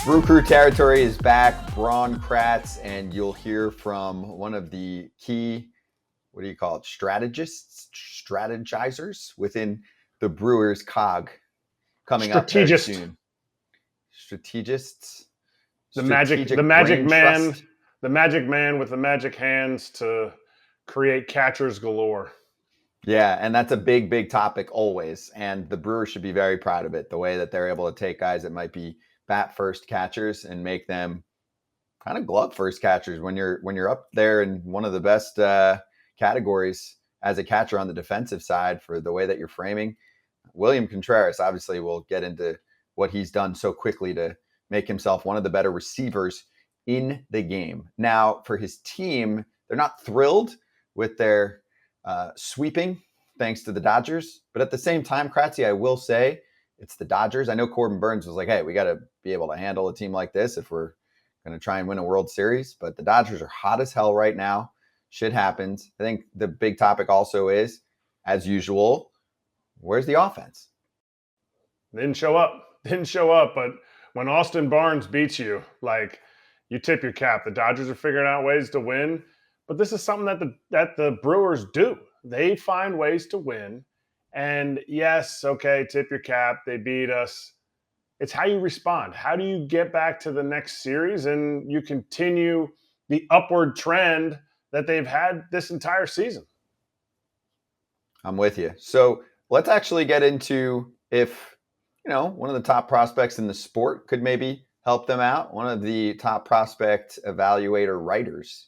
Brew Crew Territory is back. Braun Kratz, and you'll hear from one of the key, what do you call it, strategizers within the Brewers cog coming up very soon. Strategists. The magic man with the magic hands to create catchers galore. Yeah, and that's a big, big topic always. And the Brewers should be very proud of it, the way that they're able to take guys that might be bat first catchers and make them kind of glove first catchers when you're up there in one of the best categories as a catcher on the defensive side for the way that you're framing. William Contreras, obviously, will get into what he's done so quickly to make himself one of the better receivers in the game. Now, for his team, they're not thrilled with their sweeping thanks to the Dodgers. But at the same time, Kratzy, I will say it's the Dodgers. I know Corbin Burns was like, hey, we got to be able to handle a team like this if we're going to try and win a World Series. But the Dodgers are hot as hell right now. Shit happens. I think the big topic also is, as usual, where's the offense? Didn't show up. But when Austin Barnes beats you, like, you tip your cap. The Dodgers are figuring out ways to win. But this is something that the Brewers do. They find ways to win. And yes, okay, tip your cap. They beat us. It's how you respond. How do you get back to the next series and you continue the upward trend that they've had this entire season? I'm with you. So let's actually get into if, one of the top prospects in the sport could maybe help them out. One of the top prospect evaluator writers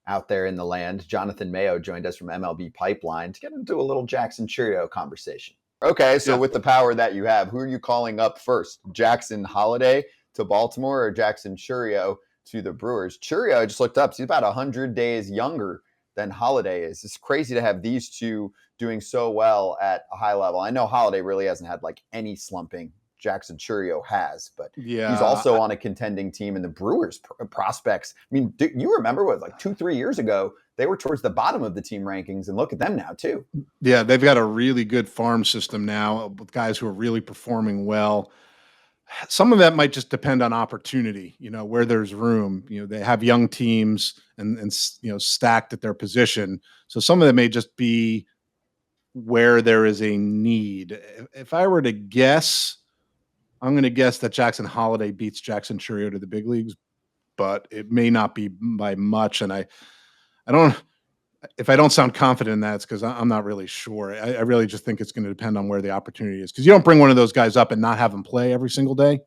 out there in the land, Jonathan Mayo, joined us from MLB Pipeline to get into a little Jackson Chourio conversation. Okay, so with the power that you have, who are you calling up first? Jackson Holliday to Baltimore or Jackson Chourio to the Brewers? Chourio, I just looked up, so he's about 100 days younger than Holliday is. It's crazy to have these two doing so well at a high level. I know Holliday really hasn't had like any slumping. Jackson Chourio has, but he's also on a contending team, and the Brewers prospects. I mean, do you remember what, like 2-3 years ago, they were towards the bottom of the team rankings, and look at them now too. Yeah, they've got a really good farm system now with guys who are really performing well. Some of that might just depend on opportunity, where there's room. They have young teams and stacked at their position. So some of them may just be where there is a need. If I were to guess, I'm going to guess that Jackson Holliday beats Jackson Chourio to the big leagues, but it may not be by much. And if I don't sound confident in that, it's because I'm not really sure. I really just think it's going to depend on where the opportunity is, because you don't bring one of those guys up and not have them play every single day.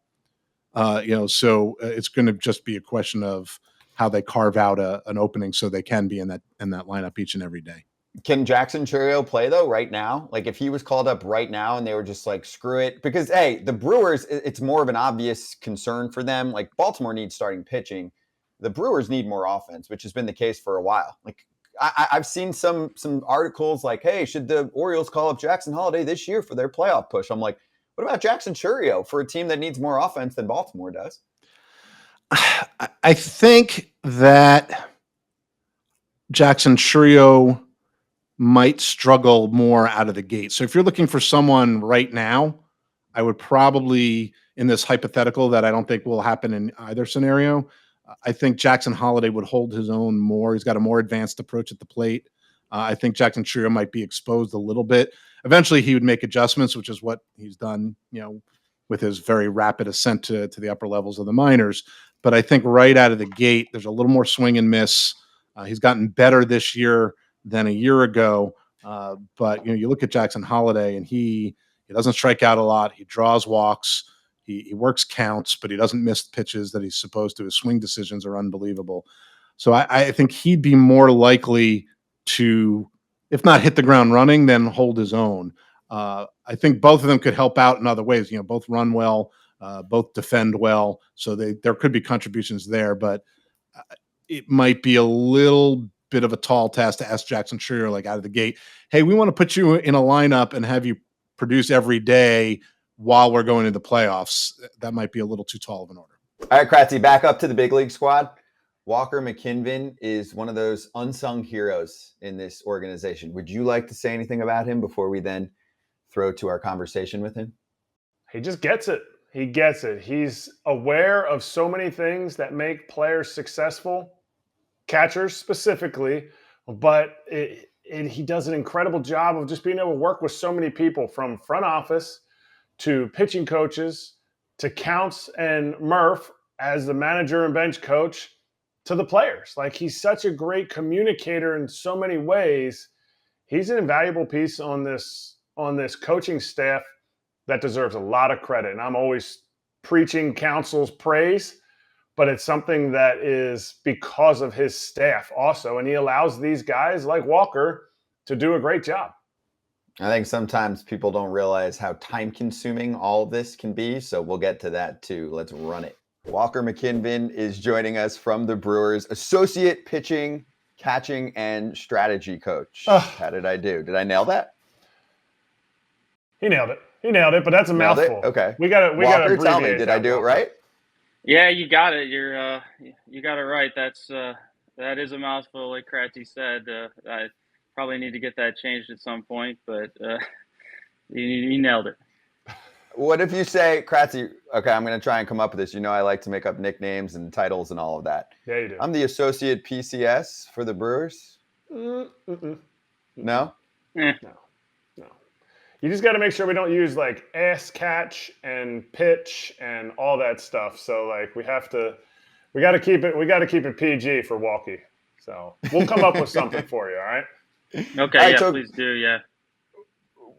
So it's going to just be a question of how they carve out an opening so they can be in that lineup each and every day. Can Jackson Chourio play, though, right now? Like, if he was called up right now and they were just like, screw it. Because, hey, the Brewers, it's more of an obvious concern for them. Like, Baltimore needs starting pitching. The Brewers need more offense, which has been the case for a while. Like, I've seen some articles like, hey, should the Orioles call up Jackson Holliday this year for their playoff push? I'm like, what about Jackson Chourio for a team that needs more offense than Baltimore does? I think that Jackson Chourio might struggle more out of the gate. So if you're looking for someone right now, I would probably, in this hypothetical that I don't think will happen in either scenario, I think Jackson Holliday would hold his own more. He's got a more advanced approach at the plate. I think Jackson Chourio might be exposed a little bit. Eventually he would make adjustments, which is what he's done, with his very rapid ascent to the upper levels of the minors. But I think right out of the gate, there's a little more swing and miss. He's gotten better this year than a year ago. But you look at Jackson Holliday, and he doesn't strike out a lot. He draws walks. He works counts, but he doesn't miss pitches that he's supposed to. His swing decisions are unbelievable. So I think he'd be more likely to, if not hit the ground running, then hold his own. I think both of them could help out in other ways. Both run well, both defend well. So there could be contributions there, but it might be a little bit of a tall task to ask Jackson Chourio, like, out of the gate, hey, we want to put you in a lineup and have you produce every day while we're going to the playoffs. That might be a little too tall of an order. All right, Kratzy, back up to the big league squad. Walker McKinvin is one of those unsung heroes in this organization. Would you like to say anything about him before we then throw to our conversation with him? He just gets it. He gets it. He's aware of so many things that make players successful, catchers specifically, but he does an incredible job of just being able to work with so many people, from front office to pitching coaches to Counts and Murph as the manager and bench coach to the players. Like, he's such a great communicator in so many ways. He's an invaluable piece on this coaching staff that deserves a lot of credit. And I'm always preaching Council's praise, but it's something that is because of his staff also. And he allows these guys like Walker to do a great job. I think sometimes people don't realize how time consuming all of this can be. So we'll get to that too. Let's run it. Walker McKinvin is joining us from the Brewers, associate pitching, catching, and strategy coach. How did I do? Did I nail that? He nailed it. But that's a Nailed mouthful. It? Okay. We got to tell me, did I do it right? Yeah, you got it. You got it right. That is a mouthful, like Kratzy said. I probably need to get that changed at some point, but you nailed it. What if you say, Kratzy, okay, I'm going to try and come up with this. You know, I like to make up nicknames and titles and all of that. Yeah, you do. I'm the associate PCS for the Brewers. No? No. You just got to make sure we don't use like ass catch and pitch and all that stuff. So like we got to keep it PG for Walkie. So we'll come up with something for you. All right. Okay. Yeah, please do. Yeah.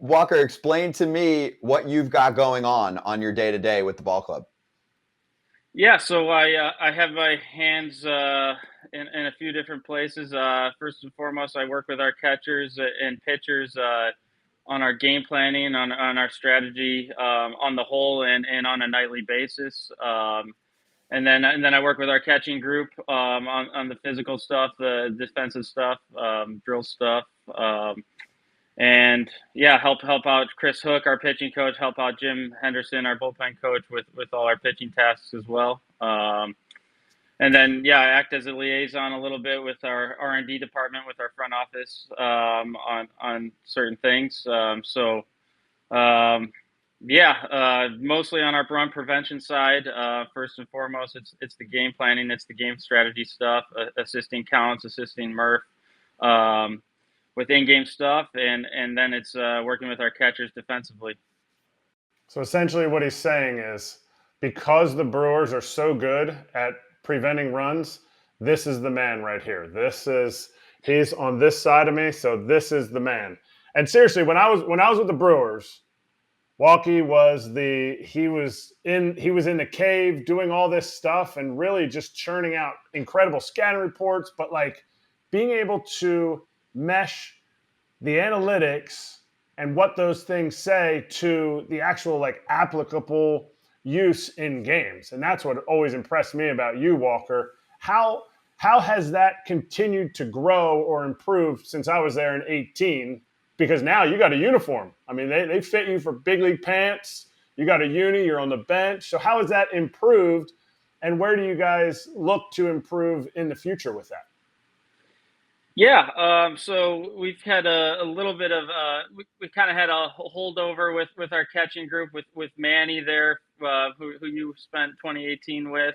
Walker, explain to me what you've got going on your day to day with the ball club. Yeah. So I have my hands in a few different places. First and foremost, I work with our catchers and pitchers on our game planning, on our strategy, on the whole, and on a nightly basis. And then I work with our catching group on the physical stuff, the defensive stuff, drill stuff, and yeah, help out Chris Hook, our pitching coach, help out Jim Henderson, our bullpen coach, with all our pitching tasks as well. And then, yeah, I act as a liaison a little bit with our R&D department, with our front office on certain things. Mostly on our run prevention side. First and foremost, it's the game planning, it's the game strategy stuff, assisting Counts, assisting Murph with in-game stuff, and then it's working with our catchers defensively. So essentially what he's saying is, because the Brewers are so good at preventing runs, this is the man right here. He's on this side of me, so this is the man. And seriously, when I was with the Brewers, Walkie was in the cave doing all this stuff and really just churning out incredible scouting reports, but like being able to mesh the analytics and what those things say to the actual like applicable use in games. And that's what always impressed me about you, Walker. How has that continued to grow or improve since I was there in 2018? Because now you got a uniform. I mean, they fit you for big league pants. You got a uni, you're on the bench. So how has that improved? And where do you guys look to improve in the future with that? Yeah, so we've had a little bit of we kind of had a holdover with our catching group with Manny there, who you spent 2018 with,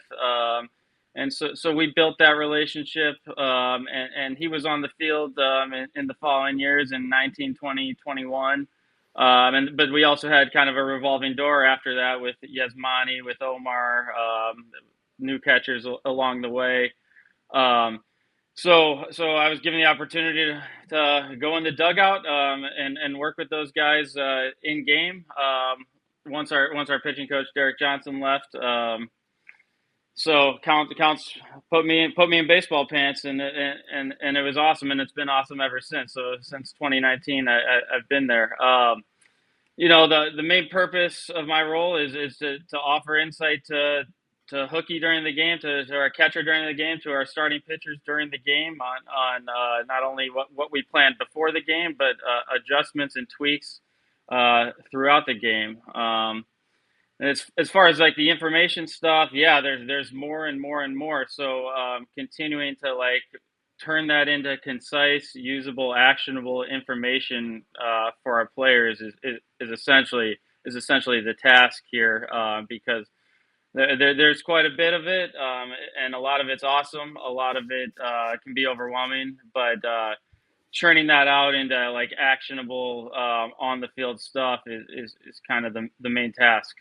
and so we built that relationship, and he was on the field in the following years in 19, 20, 21, but we also had kind of a revolving door after that with Yasmani, with Omar, new catchers along the way. So I was given the opportunity to go in the dugout and work with those guys in game. Once our pitching coach Derek Johnson left, so Counts put me in baseball pants, and it was awesome, and it's been awesome ever since. So since 2019, I've been there. The main purpose of my role is to offer insight to Hookie during the game, to our catcher during the game, to our starting pitchers during the game on not only what we planned before the game, but adjustments and tweaks throughout the game. And as far as like the information stuff, yeah, there's more and more and more. So continuing to like turn that into concise, usable, actionable information for our players is essentially essentially the task here, because there's quite a bit of it, and a lot of it's awesome. A lot of it can be overwhelming, but churning that out into like actionable on the field stuff is kind of the main task.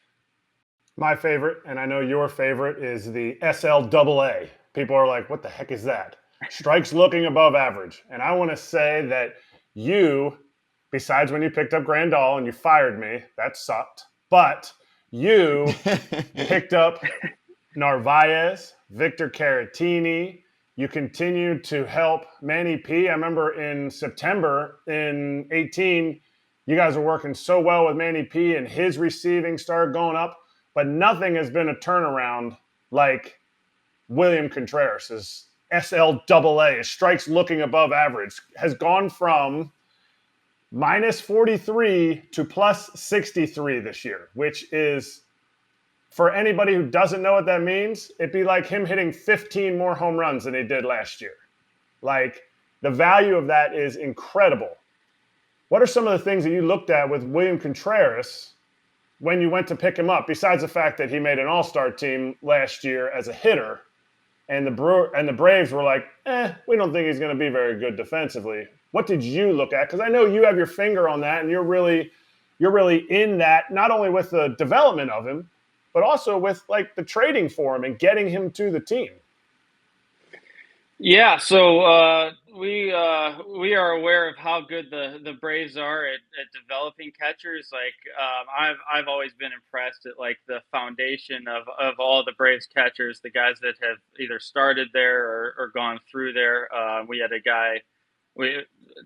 My favorite, and I know your favorite, is the SLAA. People are like, what the heck is that? Strikes looking above average. And I want to say that you, besides when you picked up Grandal and you fired me, that sucked. But you picked up Narvaez, Victor Caratini. You continued to help Manny P. I remember in September in 18, you guys were working so well with Manny P, and his receiving started going up. But nothing has been a turnaround like William Contreras' SLAA, his strikes looking above average, has gone from minus 43 to plus 63 this year, which is, for anybody who doesn't know what that means, it'd be like him hitting 15 more home runs than he did last year. Like, the value of that is incredible. What are some of the things that you looked at with William Contreras when you went to pick him up, besides the fact that he made an all-star team last year as a hitter, and the Braves were like, we don't think he's going to be very good defensively? What did you look at? Because I know you have your finger on that, and you're really in that, not only with the development of him, but also with like the trading for him and getting him to the team. Yeah, so we are aware of how good the Braves are at developing catchers. Like I've always been impressed at like the foundation of all the Braves catchers, the guys that have either started there or gone through there. We had a guy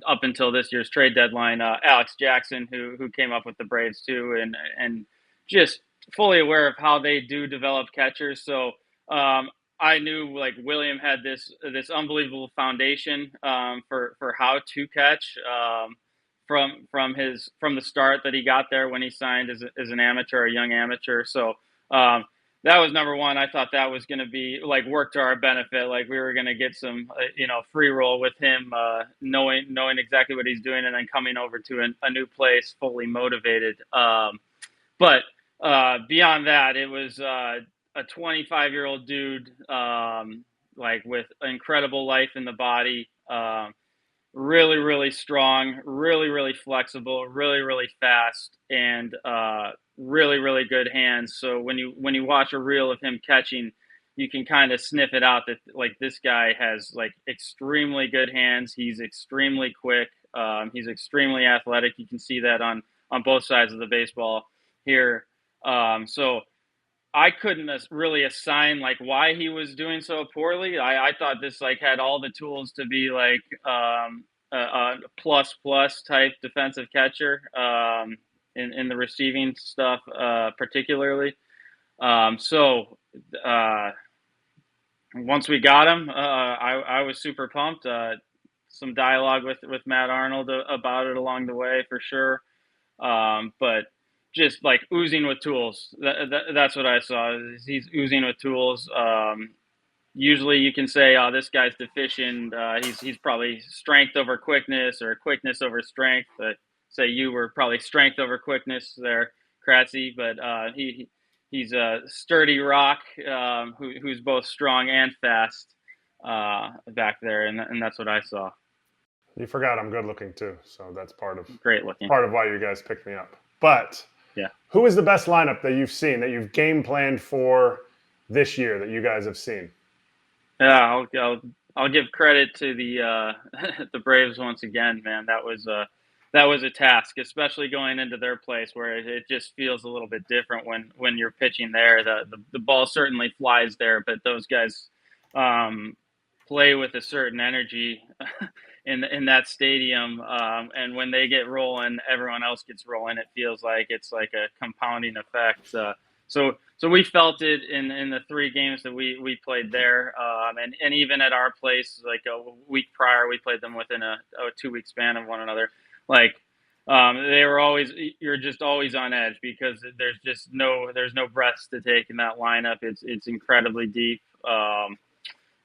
up until this year's trade deadline, Alex Jackson, who came up with the Braves too, and just fully aware of how they do develop catchers. So I knew like William had this unbelievable foundation for how to catch from the start that he got there when he signed as an amateur, a young amateur. So that was number one. I thought that was going to be like work to our benefit. Like we were going to get some free roll with him, knowing exactly what he's doing, and then coming over to a new place fully motivated. But beyond that, it was a 25-year-old dude, like with incredible life in the body, really, really strong, really, really flexible, really, really fast, and really, really good hands. So when you watch a reel of him catching, you can kind of sniff it out that like this guy has like extremely good hands. He's extremely quick. He's extremely athletic. You can see that on both sides of the baseball here. So I couldn't really assign like why he was doing so poorly. I thought this like had all the tools to be like a plus type defensive catcher in the receiving stuff particularly. So once we got him, I was super pumped. Some dialogue with Matt Arnold about it along the way for sure. But just like oozing with tools. That's what I saw. He's oozing with tools. Usually you can say, oh, this guy's deficient. He's probably strength over quickness or quickness over strength. But say you were probably strength over quickness there, Kratzy. But he's a sturdy rock who's both strong and fast back there. And that's what I saw. You forgot I'm good looking too. So that's part of why you guys picked me up. But yeah, who is the best lineup that you've seen, that you've game planned for this year, that you guys have seen? Yeah, I'll give credit to the the Braves once again, man. That was a task, especially going into their place where it just feels a little bit different when you're pitching there. The ball certainly flies there, but those guys play with a certain energy in that stadium, and when they get rolling, everyone else gets rolling. It feels like it's like a compounding effect. So we felt it in the 3 games that we played there, and even at our place, like a week prior, we played them within a 2-week span of one another. Like they were always, you're just always on edge because there's no breaths to take in that lineup. It's incredibly deep.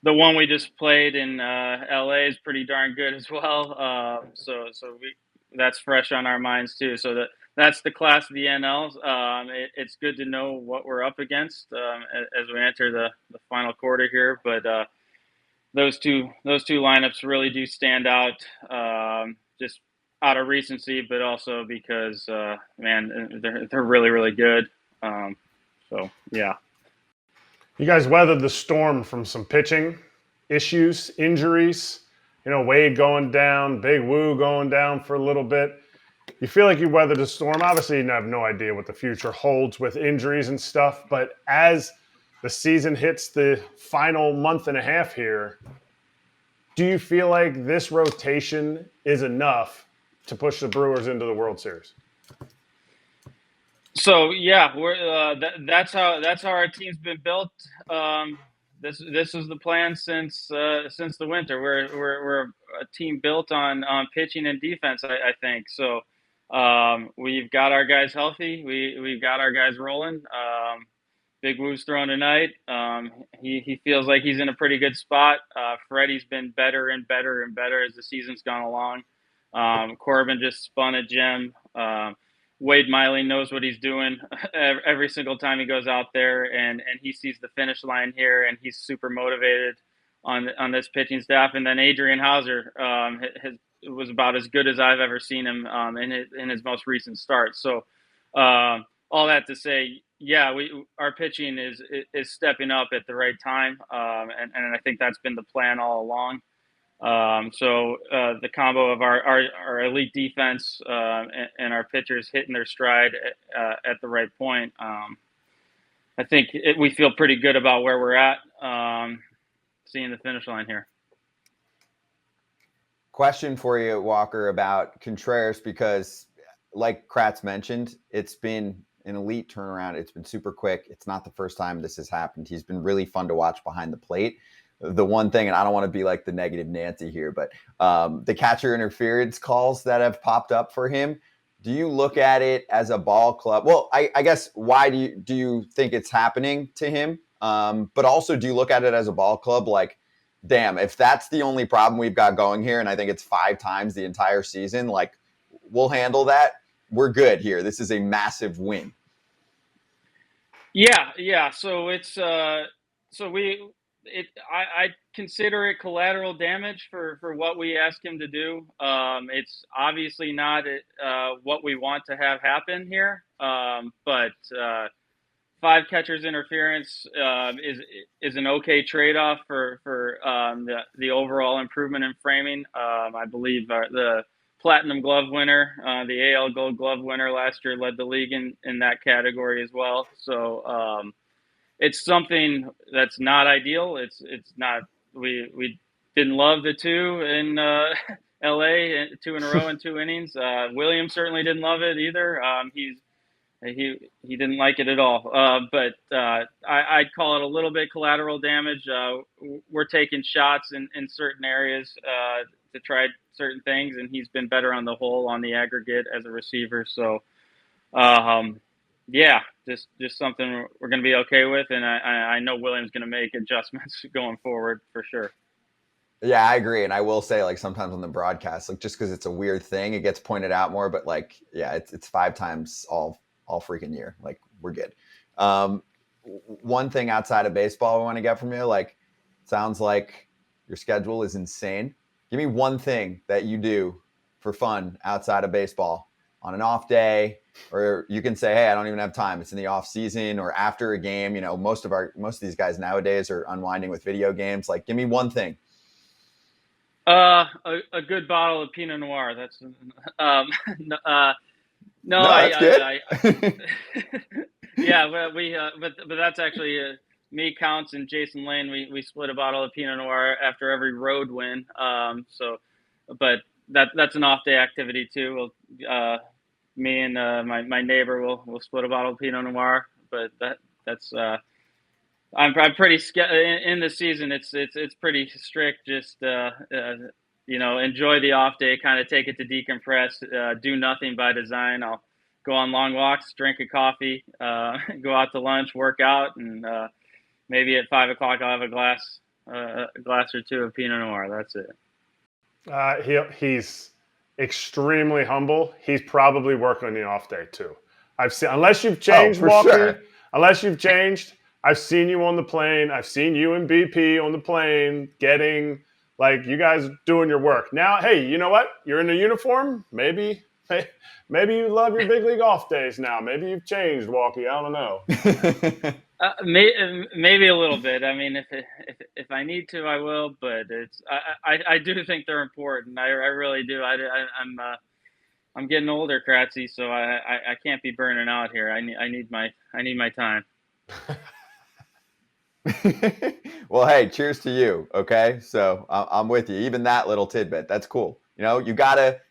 The one we just played in LA is pretty darn good as well. So that's fresh on our minds too. So that's the class of the NLs. It's good to know what we're up against as we enter the final quarter here. But those two lineups really do stand out, just out of recency, but also because man, they're really really good. So yeah. You guys weathered the storm from some pitching issues, injuries. You know, Wade going down, Big Woo going down for a little bit. You feel like you weathered the storm. Obviously, you have no idea what the future holds with injuries and stuff. But as the season hits the final month and a half here, do you feel like this rotation is enough to push the Brewers into the World Series? So yeah, that's how our team's been built. This is the plan since the winter. We're a team built on pitching and defense. I think so. We've got our guys healthy. We've got our guys rolling. Big Woo's throwing tonight. He feels like he's in a pretty good spot. Freddie's been better and better and better as the season's gone along. Corbin just spun a gem. Wade Miley knows what he's doing every single time he goes out there, and he sees the finish line here, and he's super motivated on this pitching staff. And then Adrian Hauser was about as good as I've ever seen him in his most recent start. So all that to say, yeah, our pitching is stepping up at the right time, and I think that's been the plan all along. So the combo of our elite defense and our pitchers hitting their stride at the right point, I think we feel pretty good about where we're at, seeing the finish line here. Question for you, Walker, about Contreras, because like Kratz mentioned, it's been an elite turnaround. It's been super quick. It's not the first time this has happened. He's been really fun to watch behind the plate. The one thing, and I don't want to be like the negative Nancy here, but the catcher interference calls that have popped up for him, do you look at it as a ball club? Well, I guess, why do you think it's happening to him? But also, do you look at it as a ball club? Like, damn, if that's the only problem we've got going here, and I think it's 5 times the entire season, like, we'll handle that. We're good here. This is a massive win. Yeah. So it's I consider it collateral damage for what we ask him to do. It's obviously not what we want to have happen here, but 5 catchers interference is an okay trade-off for the overall improvement in framing. I believe the Platinum Glove winner, the AL Gold Glove winner last year, led the league in that category as well. So it's something that's not ideal. It's not. We didn't love the 2 in LA, 2 in a row in 2 innings. William certainly didn't love it either. He didn't like it at all. But I'd call it a little bit collateral damage. We're taking shots in certain areas to try certain things, and he's been better on the whole on the aggregate as a receiver. So, yeah, just something we're going to be okay with, and I know William's going to make adjustments going forward for sure. Yeah, I agree. And I will say, like, sometimes on the broadcast, like, just because it's a weird thing, it gets pointed out more. But like, yeah, it's 5 times all freaking year. Like, we're good. One thing outside of baseball we want to get from you, like, sounds like your schedule is insane. Give me one thing that you do for fun outside of baseball on an off day, or you can say, hey, I don't even have time. It's in the off season or after a game. You know, most of these guys nowadays are unwinding with video games. Like, give me one thing. A good bottle of Pinot Noir. That's no, that's good. Yeah, but that's actually me, Counts, and Jason Lane. We split a bottle of Pinot Noir after every road win. But that's an off day activity too. Me and my neighbor will split a bottle of Pinot Noir. But that's I'm pretty in the season. It's pretty strict. Just enjoy the off day. Kind of take it to decompress. Do nothing by design. I'll go on long walks, drink a coffee, go out to lunch, work out, and maybe at 5 o'clock I'll have a glass or 2 of Pinot Noir. That's it. extremely humble. He's probably working on the off day too. I've seen, unless you've changed, for Walker. sure. Unless you've changed, I've seen you on the plane. I've seen you and BP on the plane getting like you guys doing your work. Now, hey, you know what? You're in a uniform. Maybe you love your big league off days now. Maybe you've changed, Walkie. I don't know. Maybe a little bit. I mean, if I need to, I will. But I do think they're important. I really do. I'm getting older, Kratzy, so I can't be burning out here. I need my time. Well, hey, cheers to you. Okay, so I'm with you. Even that little tidbit, that's cool. You know, you gotta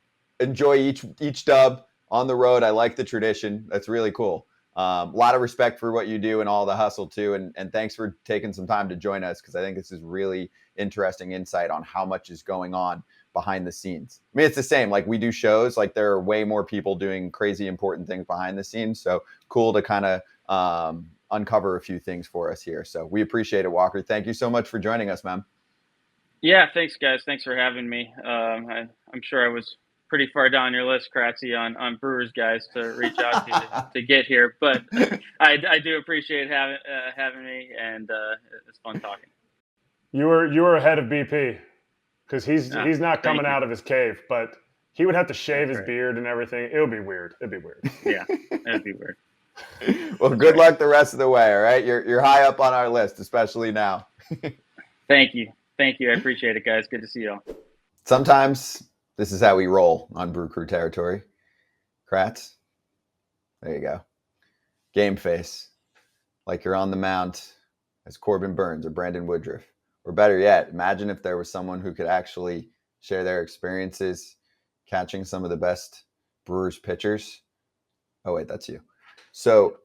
enjoy each dub on the road. I like the tradition. That's really cool. A lot of respect for what you do and all the hustle too. And thanks for taking some time to join us, because I think this is really interesting insight on how much is going on behind the scenes. I mean, it's the same. Like, we do shows, like there are way more people doing crazy important things behind the scenes. So cool to kind of uncover a few things for us here. So we appreciate it, Walker. Thank you so much for joining us, man. Yeah, thanks, guys. Thanks for having me. I'm sure I was pretty far down your list, Kratzy, on Brewers guys to reach out to get here, but I do appreciate having me, and it's fun talking. You were ahead of BP because he's not coming out of his cave, but he would have to shave his beard and everything. It would be weird. It'd be weird. Yeah, it'd be weird. Well, good luck the rest of the way. All right, you're high up on our list, especially now. Thank you. I appreciate it, guys. Good to see y'all. Sometimes this is how we roll on Brew Crew Territory. Kratz, there you go. Game face, like you're on the mound as Corbin Burns or Brandon Woodruff. Or better yet, imagine if there was someone who could actually share their experiences catching some of the best Brewers pitchers. Oh, wait, that's you. So,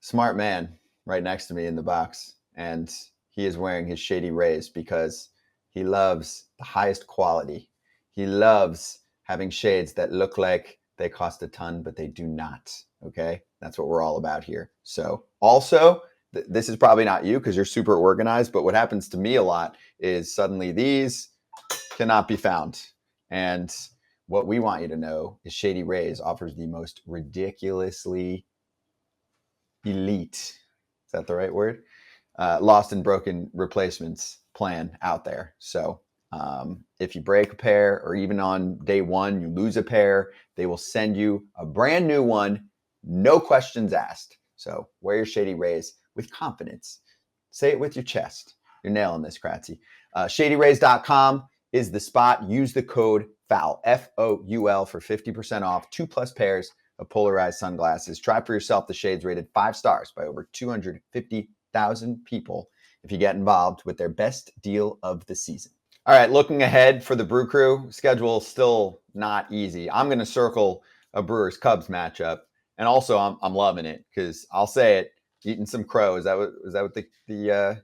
smart man right next to me in the box, and he is wearing his Shady Rays because he loves the highest quality. He loves having shades that look like they cost a ton, but they do not. Okay, that's what we're all about here. So, also, this is probably not you because you're super organized, but what happens to me a lot is suddenly these cannot be found. And what we want you to know is Shady Rays offers the most ridiculously elite, is that the right word? Lost and broken replacements plan out there. So if you break a pair, or even on day one, you lose a pair, they will send you a brand new one, no questions asked. So wear your Shady Rays with confidence. Say it with your chest. You're nailing this, Kratzy. ShadyRays.com is the spot. Use the code FOUL, FOUL, for 50% off 2+ pairs of polarized sunglasses. Try for yourself the shades rated 5 stars by over 250,000 people if you get involved with their best deal of the season. All right, looking ahead for the Brew Crew, schedule still not easy. I'm going to circle a Brewers-Cubs matchup, and also I'm loving it because I'll say it, eating some crow. Is that what the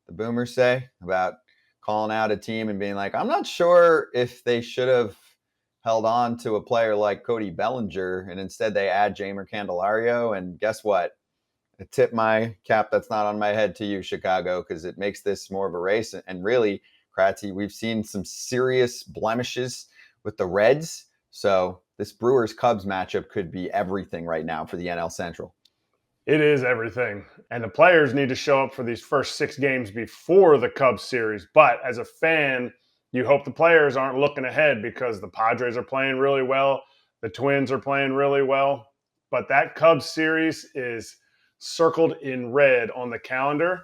boomers say about calling out a team and being like, I'm not sure if they should have held on to a player like Cody Bellinger, and instead they add Jeimer Candelario. And guess what? I tip my cap that's not on my head to you, Chicago, because it makes this more of a race. And really, Kratzy, we've seen some serious blemishes with the Reds. So this Brewers-Cubs matchup could be everything right now for the NL Central. It is everything. And the players need to show up for these first 6 games before the Cubs series. But as a fan, you hope the players aren't looking ahead because the Padres are playing really well. The Twins are playing really well. But that Cubs series is circled in red on the calendar,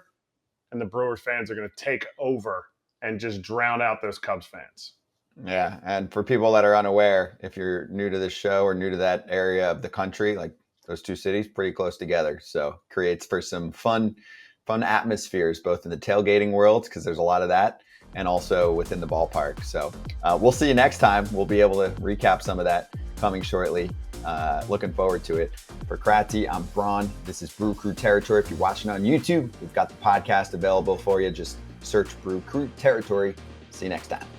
and the Brewers fans are going to take over and just drown out those Cubs fans. Yeah, and for people that are unaware, if you're new to this show or new to that area of the country, like those two cities pretty close together. So creates for some fun atmospheres, both in the tailgating world, because there's a lot of that, and also within the ballpark. So we'll see you next time. We'll be able to recap some of that coming shortly. Looking forward to it. For Kratzy, I'm Braun. This is Brew Crew Territory. If you're watching on YouTube, we've got the podcast available for you. Just search Brew Crew Territory. See you next time.